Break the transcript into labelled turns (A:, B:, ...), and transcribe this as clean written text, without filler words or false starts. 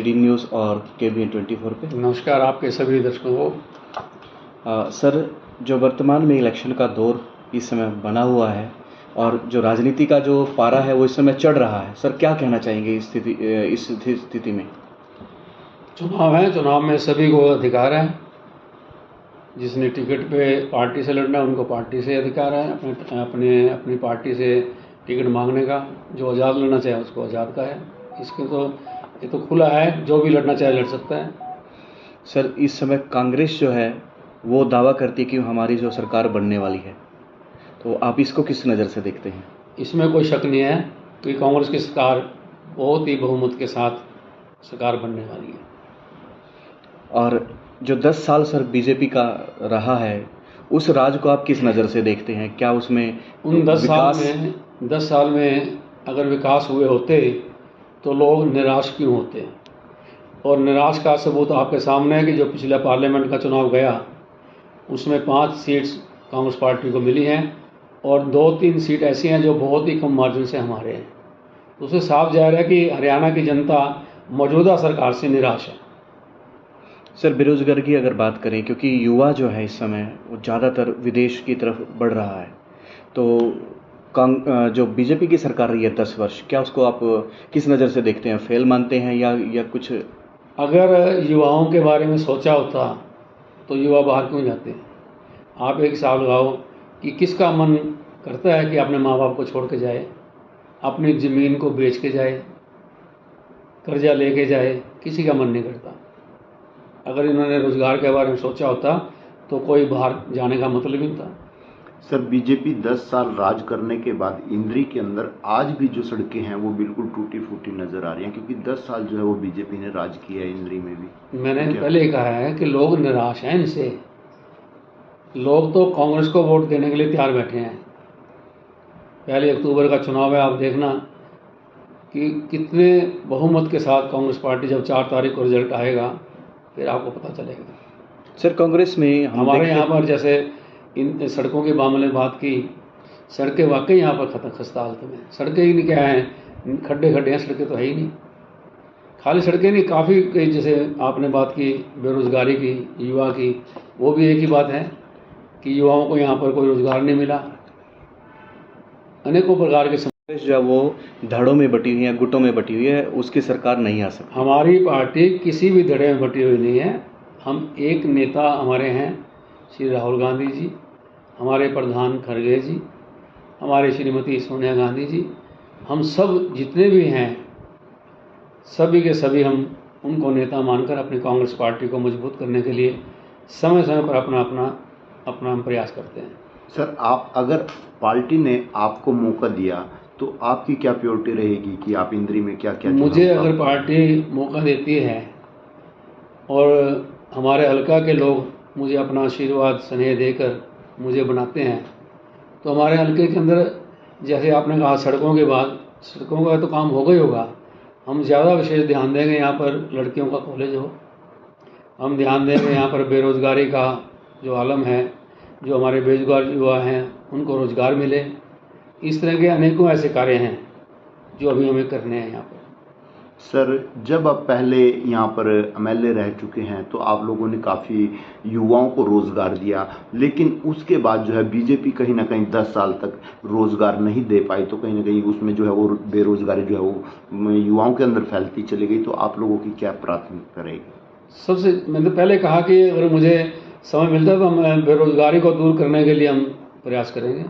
A: AD news और KBN 24 पे।
B: नमस्कार आपके सभी दर्शकों को।
A: सर, जो वर्तमान में इलेक्शन का दौर इस समय बना हुआ है और जो राजनीति का जो पारा है वो इस समय चढ़ रहा है, सर क्या कहना चाहेंगे इस स्थिति में?
B: चुनाव है, चुनाव में सभी को अधिकार है। जिसने टिकट पे पार्टी से लड़ना है उनको पार्टी से अधिकार है, अपनी पार्टी से टिकट मांगने का। जो आज़ाद लड़ना चाहे उसको आज़ाद का है। इसके तो ये तो खुला है, जो भी लड़ना चाहे लड़ सकता है।
A: सर, इस समय कांग्रेस जो है वो दावा करती है कि हमारी जो सरकार बनने वाली है, तो आप इसको किस नज़र से देखते हैं?
B: इसमें कोई शक नहीं है कि कांग्रेस की सरकार बहुत ही बहुमत के साथ सरकार बनने वाली है।
A: और जो 10 साल सर बीजेपी का रहा है, उस राज को आप किस नज़र से देखते हैं? क्या उसमें
B: उन 10 साल में अगर विकास हुए होते तो लोग निराश क्यों होते? और निराश का सबूत आपके सामने है कि जो पिछला पार्लियामेंट का चुनाव गया उसमें 5 सीट्स कांग्रेस पार्टी को मिली हैं और 2-3 सीट ऐसी हैं जो बहुत ही कम मार्जिन से हमारे हैं। तो उससे साफ जाहिर है कि हरियाणा की जनता मौजूदा सरकार से निराश है।
A: सर, बेरोजगारी की अगर बात करें, क्योंकि युवा जो है इस समय वो ज़्यादातर विदेश की तरफ बढ़ रहा है, तो जो बीजेपी की सरकार रही है 10 वर्ष, क्या उसको आप किस नज़र से देखते हैं? फेल मानते हैं या कुछ?
B: अगर युवाओं के बारे में सोचा होता तो युवा बाहर क्यों जाते? आप एक हिसाब लगाओ कि किसका मन करता है कि अपने माँ बाप को छोड़ के जाए, अपनी ज़मीन को बेच के जाए, कर्जा लेके जाए? किसी का मन नहीं करता। अगर इन्होंने रोज़गार के बारे में सोचा होता तो कोई बाहर जाने का मतलब ही नहीं था।
C: सर, बीजेपी 10 साल राज करने के बाद इंद्री के अंदर आज भी जो सड़कें हैं वो बिल्कुल टूटी फूटी नजर आ रही हैं, क्योंकि 10 साल जो है वो बीजेपी ने राज किया है इंद्री में भी।
B: मैंने पहले ही कहा है कि लोग निराश हैं इनसे। लोग तो कांग्रेस को वोट देने के लिए तैयार बैठे हैं। 1 अक्टूबर का चुनाव है, आप देखना कि कितने बहुमत के साथ कांग्रेस पार्टी, जब 4 तारीख को रिजल्ट आएगा फिर आपको पता चलेगा।
A: सर, कांग्रेस में
B: हमारे यहाँ पर जैसे इन सड़कों के मामले में बात की, सड़कें वाकई यहाँ पर खस्ता हालत में। सड़कें ही नहीं, क्या हैं, खड्डे हैं, सड़कें तो है ही नहीं। खाली सड़कें नहीं, काफ़ी कई, जैसे आपने बात की बेरोज़गारी की, युवा की, वो भी एक ही बात है कि युवाओं को यहाँ पर कोई रोज़गार नहीं मिला। अनेकों प्रकार के
A: कांग्रेस जो है वो धड़ों में बटी हुई है, गुटों में बटी हुई है, उसकी सरकार नहीं आ सकती।
B: हमारी पार्टी किसी भी धड़े में बटी हुई नहीं है। हम एक नेता हमारे हैं श्री राहुल गांधी जी, हमारे प्रधान खड़गे जी, हमारे श्रीमती सोनिया गांधी जी, हम सब जितने भी हैं सभी के सभी हम उनको नेता मानकर अपनी कांग्रेस पार्टी को मजबूत करने के लिए समय समय पर अपना हम प्रयास करते हैं।
C: सर, आप अगर पार्टी ने आपको मौका दिया तो आपकी क्या प्रायोरिटी रहेगी कि आप इंद्री में क्या क्या?
B: मुझे अगर पार्टी मौका देती है और हमारे हल्का के लोग मुझे अपना आशीर्वाद स्नेह देकर मुझे बनाते हैं, तो हमारे हल्के के अंदर, जैसे आपने कहा सड़कों के बाद, सड़कों का तो काम होगा ही होगा। हम ज़्यादा विशेष ध्यान देंगे यहाँ पर लड़कियों का कॉलेज हो, हम ध्यान देंगे यहाँ पर बेरोज़गारी का जो आलम है, जो हमारे बेरोजगार युवा हैं उनको रोज़गार मिले। इस तरह के अनेकों ऐसे कार्य हैं जो अभी हमें करने हैं यहाँ पर।
C: सर, जब आप पहले यहाँ पर MLA रह चुके हैं तो आप लोगों ने काफ़ी युवाओं को रोज़गार दिया, लेकिन उसके बाद जो है बीजेपी कहीं ना कहीं 10 साल तक रोज़गार नहीं दे पाई, तो कहीं ना कहीं उसमें जो है वो बेरोज़गारी जो है वो युवाओं के अंदर फैलती चली गई। तो आप लोगों की क्या प्राथमिकता रहेगी?
B: सबसे मैंने पहले कहा कि अगर मुझे समय मिलता तो मैं बेरोज़गारी को दूर करने के लिए हम प्रयास करेंगे।